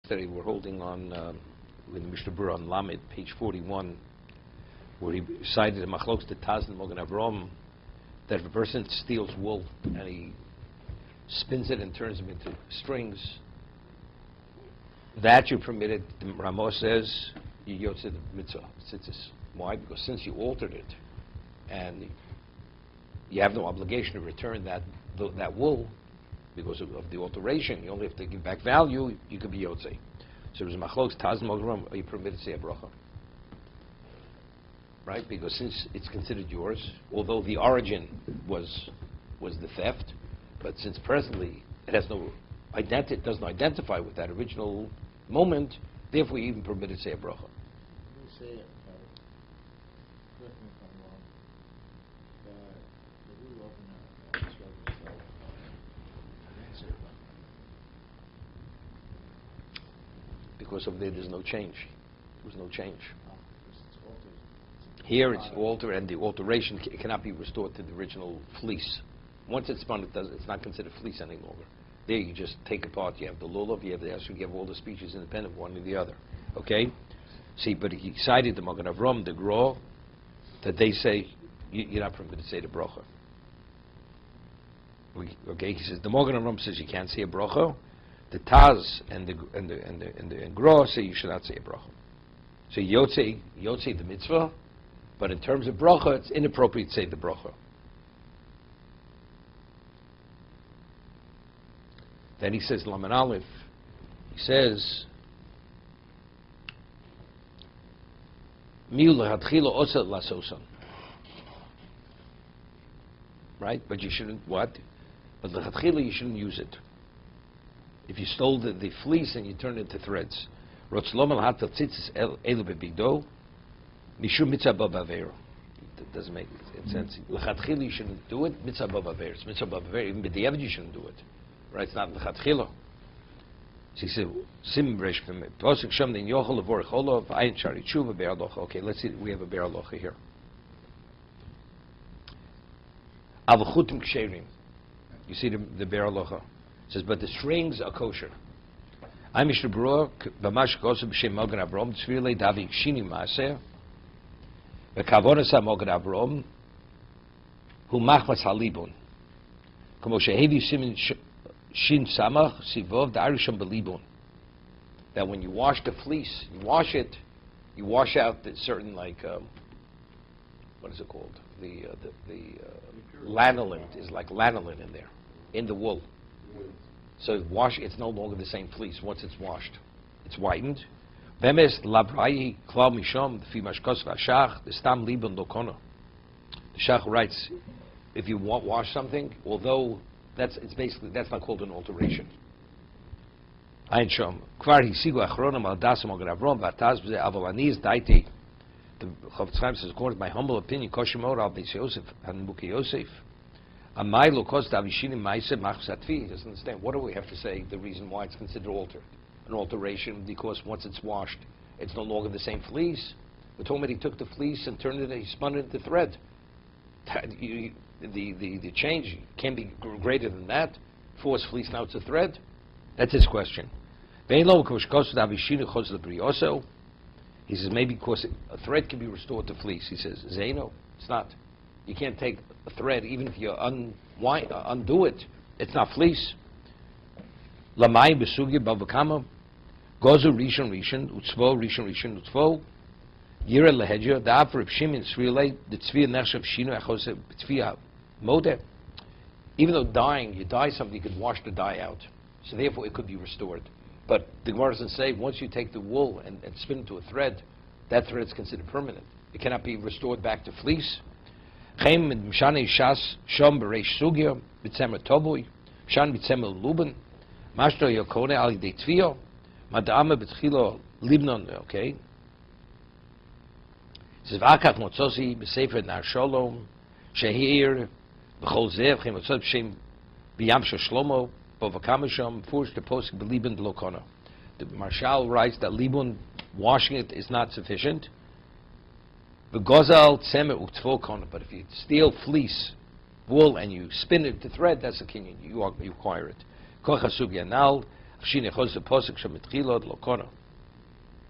Today we're holding on with Mishna Berura on Lamed, page 41, where he cited a machlokes the Taz and Mogen Avram that if a person steals wool and he spins it and turns them into strings, that you're permitted. The Rama says you yotze the mitzvah tzitzis. Why? Because since you altered it and you have no obligation to return that wool because of the alteration, you only have to give back value. You could be yotze. So there's machlokes Taz and Mogen Avram. Are you permitted to say a bracha? Right? Because since it's considered yours, although the origin was the theft, but since presently it has no it doesn't identify with that original moment, therefore you even permitted to say a bracha. You say, correct me if I'm wrong, that the rule of because of there's no change. There was no change. Here it's altered, and the alteration cannot be restored to the original fleece. Once it's spun, it's not considered fleece any longer. There you just take apart. You have the lulav, you have the esrog, you have all the species independent of one or the other. Okay? See, but he cited the Mogen Avram, the Gra, that they say you're not permitted to say the bracha. Okay? He says the Mogen Avram says you can't say a bracha. The Taz and the Gra say you should not say a bracha. So yotze the mitzvah. But in terms of bracha, it's inappropriate to say the bracha. Then he says, Laman Aleph, he says, Miu l'chatchila osa lasosan. Right? But you shouldn't, what? But l'chatchila you shouldn't use it. If you stole the fleece and you turned it into threads. Rotz lomel hatel tzitzis elu bebigdo, Mishum mitzvah b'aver. That doesn't make sense. L'chatchila you shouldn't do it. Mitzvah b'aver. It's mitzvah b'aver. Even b'diavad you shouldn't do it. Right? It's not l'chatchila. So he said, Sim resh posik sham din yochel levorich olov ayin shari tshuva be'er locha. Okay, let's see. We have a be'er locha here. Avchutim ksherim. You see the be'er locha. It says, but the strings are kosher. I'm Mishna Berura b'mash kosu b'shem Mogen Avram tzvirlei davi shini maaser. V'kavonas ha-Mogen Avram hu machmas halibun. Kamo shehevi simin shin samach sivov da'arisham belibun. That when you wash the fleece, you wash out the certain what is it called? The lanolin is like lanolin in there, in the wool. So it's no longer the same fleece once it's washed. It's whitened. Vemes labrayi klav mishom fi mashkos v'ashach the stam libun lokona. The Shach writes, if you wash something, although that's not called an alteration. Ein shom kvar hisigu achronim al das Mogen Avram v'ataz b'zeh avalaniz daiti. The Chofetz Chaim says, according to my humble opinion, koshimor al beis Yosef and Muki Yosef. Amai lo kost avishinim ma'aseh machus atvi. He doesn't understand. What do we have to say? The reason why it's considered altered. An alteration because once it's washed, it's no longer the same fleece. We're talking about he took the fleece and turned it, he spun it into thread. The change can't be greater than that. Force fleece, now it's a thread. That's his question. He says maybe because a thread can be restored to fleece. He says, Zaino, it's not. You can't take a thread, even if you undo it, it's not fleece. Lamai besugi bavakama. Gozu rishon utzvo rishon utzvo yira lehedja da'af Reb Shimon tzviyalei the tzviyah nechshav shinu achos tzviyah modeh. Even though you dye something, you could wash the dye out, so therefore it could be restored. But the Gemara doesn't say once you take the wool and spin it to a thread, that thread is considered permanent. It cannot be restored back to fleece. Chem mishane shas shom bereish sugya b'tzemer tovui shan b'tzemer luben mashto yokone ali de tzviyah. Madama betchilo libnon, okay. Says v'akach motzosi b'sefer nar shalom shehir b'chol zev chem motzot b'shem b'yam shlomo b'vakamasham furish the posik b'libun b'lokona. The Marshal writes that libun, washing it, is not sufficient. V'gozal tzemer u'tvo kona. But if you steal fleece, wool, and you spin it to thread, that's a kinyan. You acquire it. Koch hasugya nal.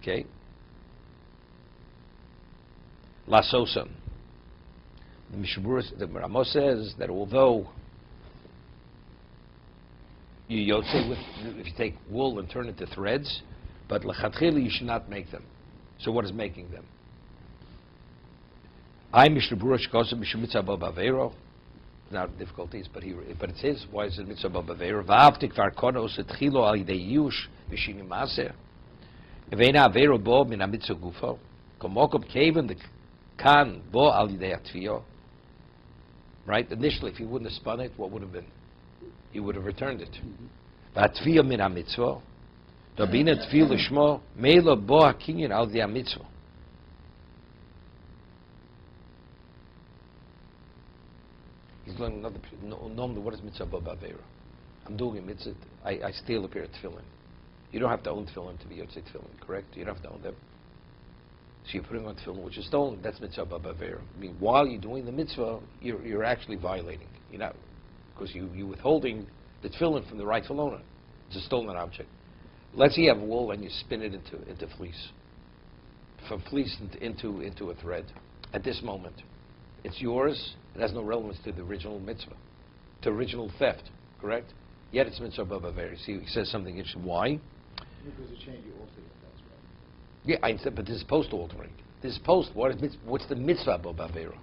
Okay. Lasosan. The Mishna Berura, the Rama says that although you yotze with, if you take wool and turn it into threads, but lechatchila you should not make them. So what is making them? I Mishna Berura shkosa b'shem mitzvah b'avero. Not difficulties, but it's his. Why is it mitzvah b'avero? V'avtik v'arkonos etchilo al yidei yush v'shini maser. V'eina avero bo min ha-mitzvah gufo. Komokom keven the kan bo al yidei atfiyo. Right? Initially, if he wouldn't have spun it, what would have been? He would have returned it. V'atfiyo min ha-mitzvah. Dobina tfiyo l'shmo meilo bo ha-kinyan al yidei ha-mitzvah. He's learning another. Normally, what is mitzvah b'avera? I'm doing a mitzvah. I steal a pair of tefillin. You don't have to own tefillin to be yotzei tefillin, correct? You don't have to own them. So you're putting on tefillin which is stolen. That's mitzvah b'avera. I mean, while you're doing the mitzvah, you're actually violating. You're not, because you're withholding the tefillin from the rightful owner. It's a stolen object. Let's say you have wool and you spin it into fleece. From fleece into a thread. At this moment, it's yours. It has no relevance to the original mitzvah, to original theft, correct? Yet it's mitzvah b'avera. See, he says something interesting. Why? Because it changed, you altered it, that's right. Yeah, I said, but this is post altering. This is post. What's the mitzvah b'avera?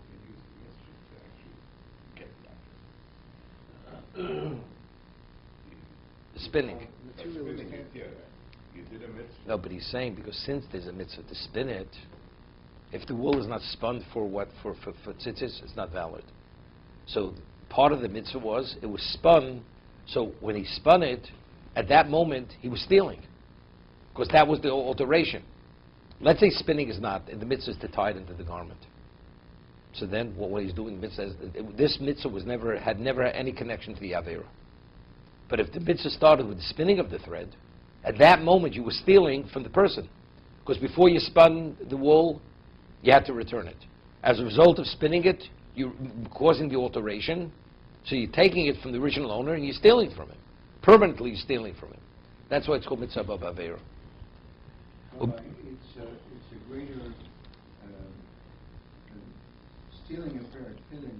Spinning. You did a mitzvah. No, but he's saying because since there's a mitzvah to spin it, if the wool is not spun for tzitzis, it's not valid. So part of the mitzvah was it was spun. So when he spun it, at that moment he was stealing, because that was the alteration. Let's say spinning is not, and the mitzvah is to tie it into the garment. So then what he's doing, this mitzvah had never any connection to the avera. But if the mitzvah started with the spinning of the thread, at that moment you were stealing from the person, because before you spun the wool, you had to return it. As a result of spinning it, you're causing the alteration, so you're taking it from the original owner and you're stealing from him. Permanently you're stealing from him. That's why it's called mitzvah b'avera. Well, it's a greater, stealing a pair of tefillin is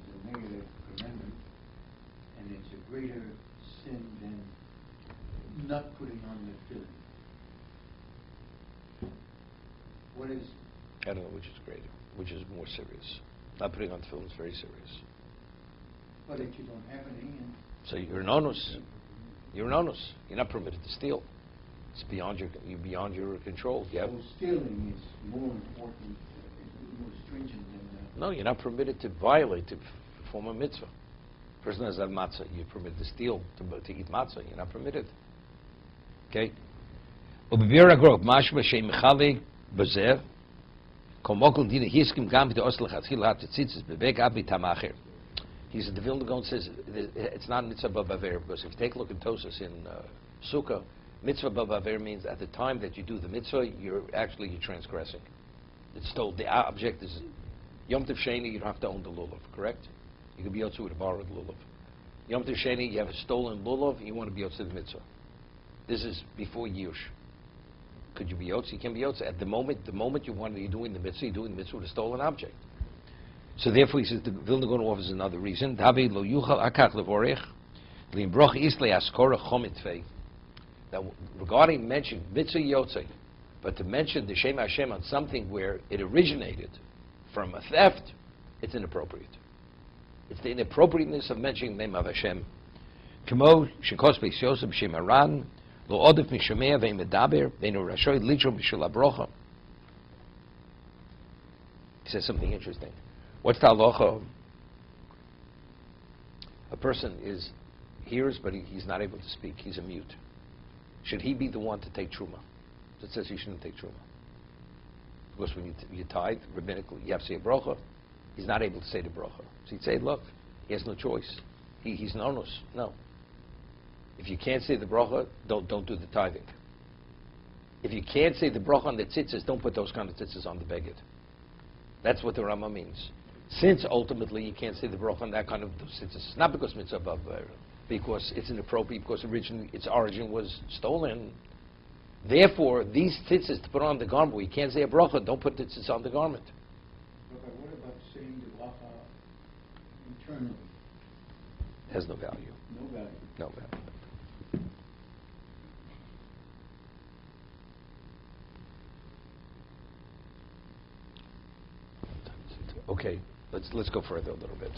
a negative commandment, and it's a greater sin than not putting on the tefillin. What is... I don't know which is greater, which is more serious. Not putting on tefillin is very serious. But if you don't have any... So you're an onus. You're an onus. You're not permitted to steal. It's beyond your control. Yeah. So stealing is more important, more stringent than that. No, you're not permitted to violate, to perform a mitzvah. Person has that matzah, you're permitted to steal, to eat matzah. You're not permitted. Okay? He said, the Vilna Gaon says it's not mitzvah b'avera, because if you take a look at Tosas in Sukkah, mitzvah b'avera means at the time that you do the mitzvah, you're transgressing. It's still, the object is Yom Tov Sheni, you don't have to own the lulav, correct? You can be yotze with a borrowed lulav. Yom Tov Sheni, you have a stolen lulav, you want to be yotze the mitzvah. This is before Yush. Could you be yotze? You can be yotze. At the moment you're doing the mitzvah, you're doing the mitzvah with a stolen object. So therefore, he says the Vilna Gaon offers another reason. Now, regarding mention mitzvah yotze, but to mention the Shem Hashem on something where it originated from a theft, it's inappropriate. It's the inappropriateness of mentioning the name of Hashem. Kmo shekos beis Yosef b'shem Haran lo odef mishomea ve'medaber ve'nu rashoy litro b'shul abrocha. He says something interesting. What's the halacha? A person hears, but he's not able to speak. He's a mute. Should he be the one to take truma? It says he shouldn't take truma. Because when you tithe, rabbinically, you have to say a brocha. He's not able to say the brocha. So he'd say, look, he has no choice. He's an onus. No. If you can't say the bracha, don't do the tithing. If you can't say the bracha on the tzitzis, don't put those kind of tzitzis on the beged. That's what the Rama means. Since ultimately you can't say the bracha on that kind of tzitzis, not because mitzvah b'avera. because it's inappropriate, because originally its origin was stolen. Therefore, these tzitzis to put on the garment, we can't say a bracha, don't put tzitzis on the garment. But what about saying the bracha internally? Has no value. No value. No value. Okay, let's go further a little bit.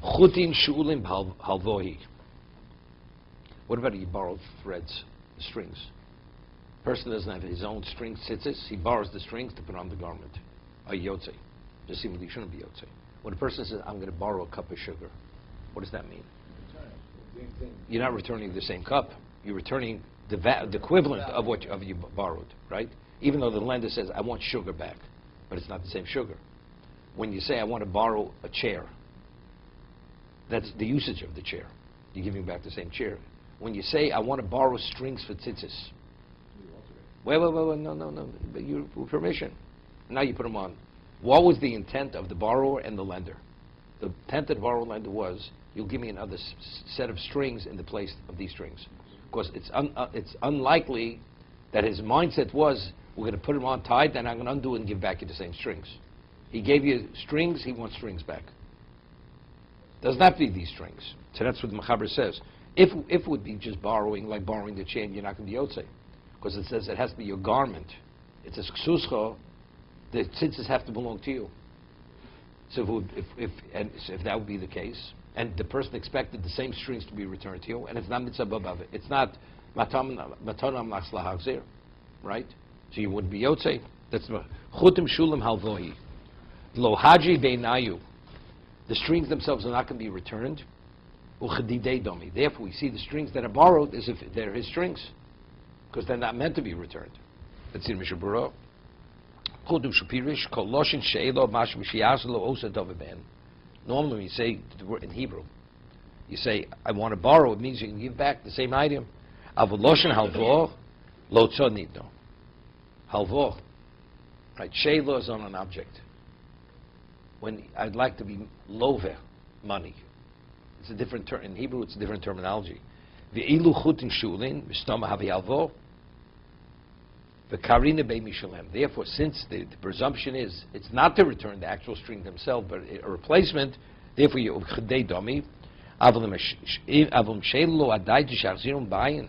Chutin shulim halvohi. What about you borrow threads, strings? Person doesn't have his own string tzitzis, he borrows the strings to put on the garment. A yotze. Just seems he shouldn't be yotze. When a person says, I'm going to borrow a cup of sugar, what does that mean? You're not returning the same cup. You're returning the equivalent of what you borrowed, right? Even though the lender says, I want sugar back, but it's not the same sugar. When you say, I want to borrow a chair, that's the usage of the chair. You're giving back the same chair. When you say, I want to borrow strings for tzitzis, wait, no. But you permission. Now you put them on. What was the intent of the borrower and the lender? The intent of the borrower and lender was, you'll give me another set of strings in the place of these strings. Because it's unlikely that his mindset was, we're going to put them on tight, then I'm going to undo it and give back you the same strings. He gave you strings, he wants strings back. Does not be these strings. So that's what the Mechaber says. If it would be just borrowing, like borrowing the chain, you're not going to be yotze. Because it says it has to be your garment. It's a ksuscha. The tzitzis have to belong to you. So if that would be the case, and the person expected the same strings to be returned to you, and it's not mitzvah above it, it's not matanam nachla hachzir, right? So you wouldn't be yotze. That's chutim shulim halvohi. Lo haji beinayu. The strings themselves are not going to be returned. Uchadidei domi. Therefore, we see the strings that are borrowed as if they're his strings, because they're not meant to be returned. That's in Mishna Berura. Chutim shapirish kol loshin she'elo mash mishiyaslo osa dovaben. Normally, when you say the word in Hebrew, you say, I want to borrow, it means you can give back the same item. Avol loshin halvo lo tzonidno. Halvo. Right? She'elo is on an object. When I'd like to be lover, money. It's a different term. In Hebrew, it's a different terminology. Ve'ilu chutin shulin, mistama havi halvo, ve'karina bei mishalem. Therefore, since the presumption is, it's not to return the actual string themselves, but a replacement, therefore you chedei domi, avum shelo adai t'shachzirum bayin.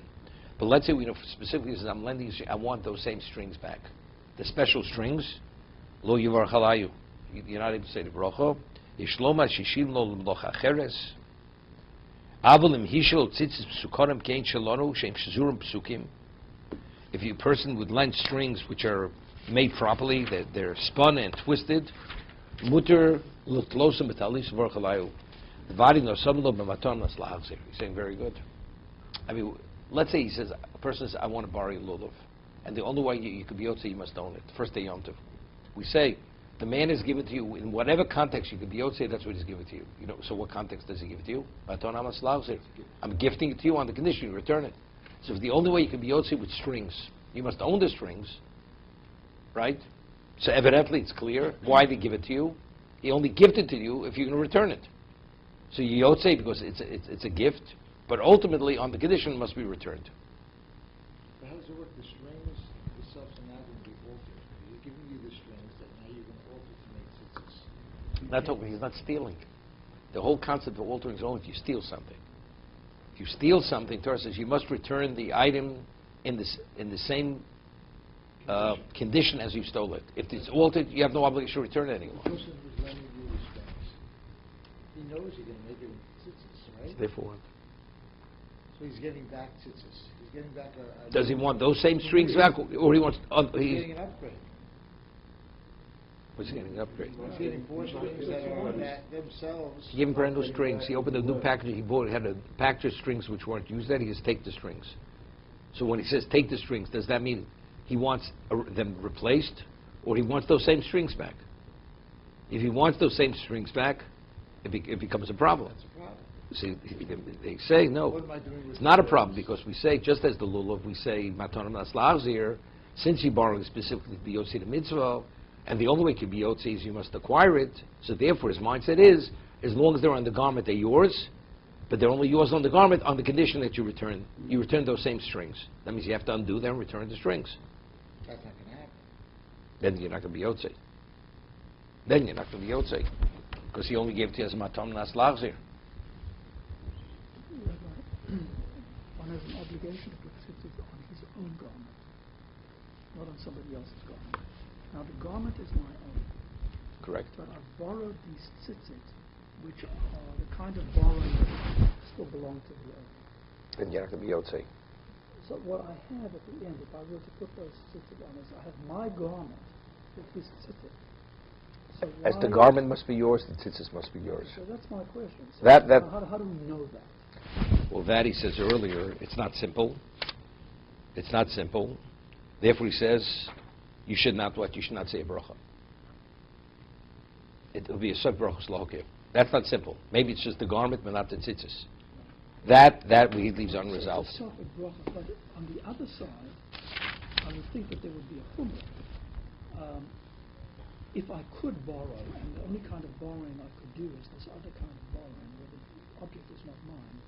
But let's say we know specifically, says, I'm lending you, I want those same strings back. The special strings, lo yivar chalayu. You're not able to say the bracha. Yishloma shishim lo l'mlocha cheres. Avolim hishol tzitzis psukorim kein shalonu shem shazurim psukim. If a person would lend strings which are made properly, they're spun and twisted, muter l'tlosim b'talis v'orchalayu. V'vari nosam lo b'maton maslahachzir. He's saying very good. I mean, let's say he says, a person says, I want to borrow a lulav, and the only way you could be yotze, you must own it. First day Yom Tov. We say, the man is given to you in whatever context you could be yotze, that's what he's given to you. You know, so what context does he give it to you? I'm gifting it to you on the condition you return it. So if the only way you can be yotze with strings, you must own the strings, right? So evidently it's clear why they give it to you. He only gifted to you if you're going to return it. So you yotze because it's a gift, but ultimately on the condition it must be returned. But how does it work? The strings themselves are not going to be altered. He's giving you the strings that now you're going to alter to make tzitzis. Not talking, he's not stealing. The whole concept of altering is only if you steal something. If you steal something, Torah says you must return the item in the same condition as you stole it. If it's altered, you have no obligation to return it anymore. The person who's lending you the strings, he knows you're going to make it tzitzis, right? Therefore, So he's getting back tzitzis. He's getting back a does he want those same strings back, or he wants? He's getting an upgrade. What's he getting an upgrade? He's getting 4 strings that are that themselves. He gave him brand new strings. He opened a new package. He bought. He had a package of strings which weren't used. That he just take the strings. So when he says take the strings, does that mean he wants them replaced, or he wants those same strings back? If he wants those same strings back, it becomes a problem. That's a problem. See, they say no. What am I doing with It's not a the problem strings? because we say just as the lulav, we say matanam naslachzir. Since you're borrowing specifically to be yotzi the mitzvah, and the only way to be yotzi is you must acquire it. So therefore, his mindset is, as long as they're on the garment, they're yours. But they're only yours on the garment on the condition that you return those same strings. That means you have to undo them and return the strings. That's not going to happen. Then you're not going to be Yotzei. Then you're not going to be Yotzei. Because he only gave it to you as a matam nas lachzir. One has an obligation to put tzitzis on his own garment, not on somebody else's garment. Now the garment is my own. Correct. But I've borrowed these tzitzis, which are the kind of borrowing that still belong to the owner. Then you're not going to be Yotzei. So what I have at the end, if I were to put those tzitzis on, is I have my garment with his tzitzis. So As the garment must be yours, the tzitzis must be yours. So that's my question. So That how do we know that? Well, that he says earlier, it's not simple. It's not simple. Therefore, he says, you should not what? You should not say a bracha. It will be a sub brachos lahokir. That's not simple. Maybe it's just the garment, but not the tzitzis. That he leaves unresolved. It's a softer bracha, but on the other side, I would think that there would be a chumrah. If I could borrow, and the only kind of borrowing I could do is this other kind of borrowing, where the object is not mine,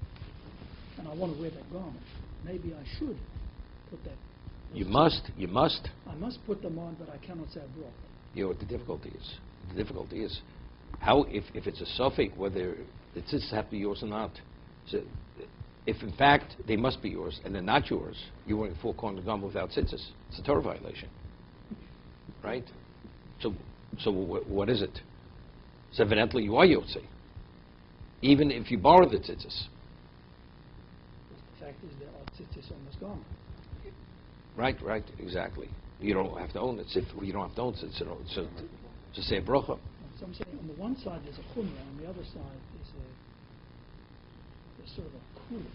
and I want to wear that garment, maybe I should put that. You must. I must put them on, but I cannot say a bracha. You know what the difficulty is? The difficulty is how, if it's a suffix, whether the tzitzis have to be yours or not. So, if in fact they must be yours and they're not yours, you're wearing a four-cornered garment without tzitzis. It's a Torah violation, right? So what is it? So evidently you are Yotzei, even if you borrow the tzitzis. The fact is there are tzitzis on this garment. Right, exactly. You don't have to own it. You don't have to own it. So to say a bracha. So I'm saying on the one side there's a chumrah, on the other side there's sort of a kula.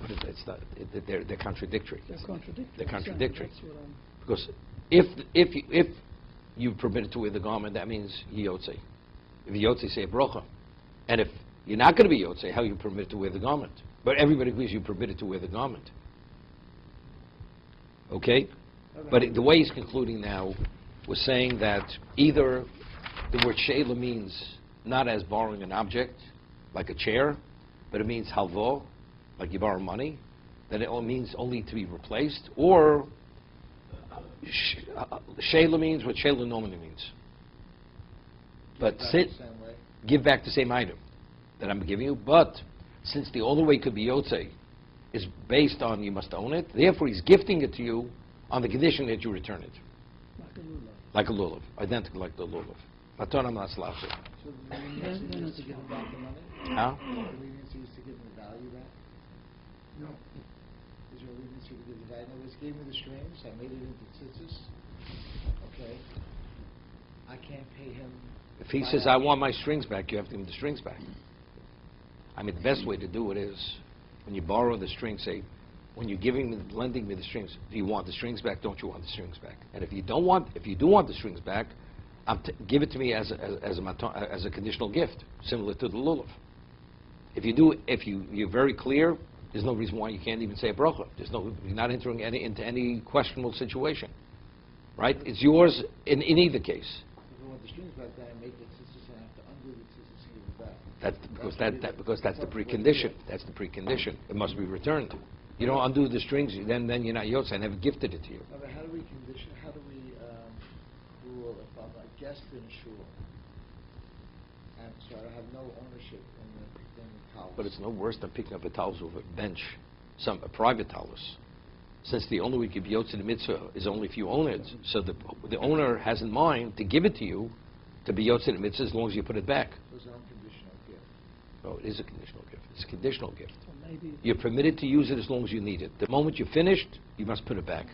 But it's not. They're contradictory. They're contradictory. They're contradictory. That's what I'm. Because if you permitted to wear the garment, that means Yotzei. If you Yotzei, say a bracha. And if you're not going to be Yotzei, how are you permitted to wear the garment? But everybody agrees you're permitted to wear the garment. Okay? But the way he's concluding now was saying that either the word she'ela means not as borrowing an object, like a chair, but it means halvo, like you borrow money, that it means only to be replaced, or she'ela means what she'ela normally means. But give back the same item that I'm giving you, but since the only way it could be Yotzei is based on you must own it, therefore he's gifting it to you on the condition that you return it. Like a lulav, identical like the lulav. Matonam nas lachzir. So the leniency is to give him back the money? Huh? The leniency is to give him the value back? No. Is there a leniency to give the value? In other words, gave me the strings, I made it into tzitzis. Okay. I can't pay him. If he says, I want my strings back, you have to give him the strings back. I mean, the best way to do it is, when you borrow the strings, say, when you're lending me the strings, do you want the strings back? Don't you want the strings back? And if you do want the strings back, give it to me as a conditional gift, similar to the lulav. If you're very clear, there's no reason why you can't even say a bracha. You're not entering into any questionable situation, right? It's yours in either case. If I want the strings back, then I make the tzitzis and I have to undo the tzitzis and give it back. Because that's the precondition. That's the precondition. It must be returned. You don't undo the strings, then you're not Yotzei. I never gifted it to you. But how do we condition? How do we rule if I'm a guest in a shul, and so I have no ownership in the towels? But it's no worse than picking up a towel over a bench, a private towels. Since the only way you can be Yotzei the mitzvah is only if you own it, so the owner has in mind to give it to you to be Yotzei the mitzvah as long as you put it back. So it's an unconditional gift. No, it is a conditional gift. It's a conditional gift. So maybe You're permitted to use it as long as you need it. The moment you're finished, you must put it back.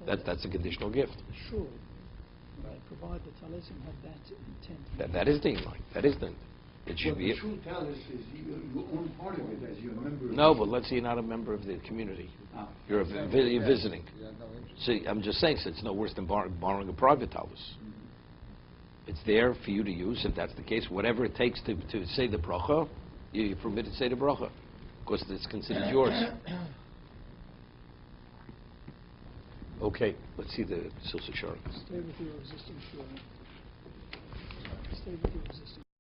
That's a conditional gift. sure, provide the talisim have that intent. That is the mind. That is the. It should Well, be. the true talus is you own part of it as you're a member of No, the but let's say you're not a member of the community. Ah. You're visiting. You have no interest. See, I'm just saying, so it's no worse than borrowing a private talus. It's there for you to use, if that's the case. Whatever it takes to say the bracha, you're permitted to say the bracha, because it's considered yours. Okay, let's see the Silsa Shara. Stay with your existing shul. Stay with your existing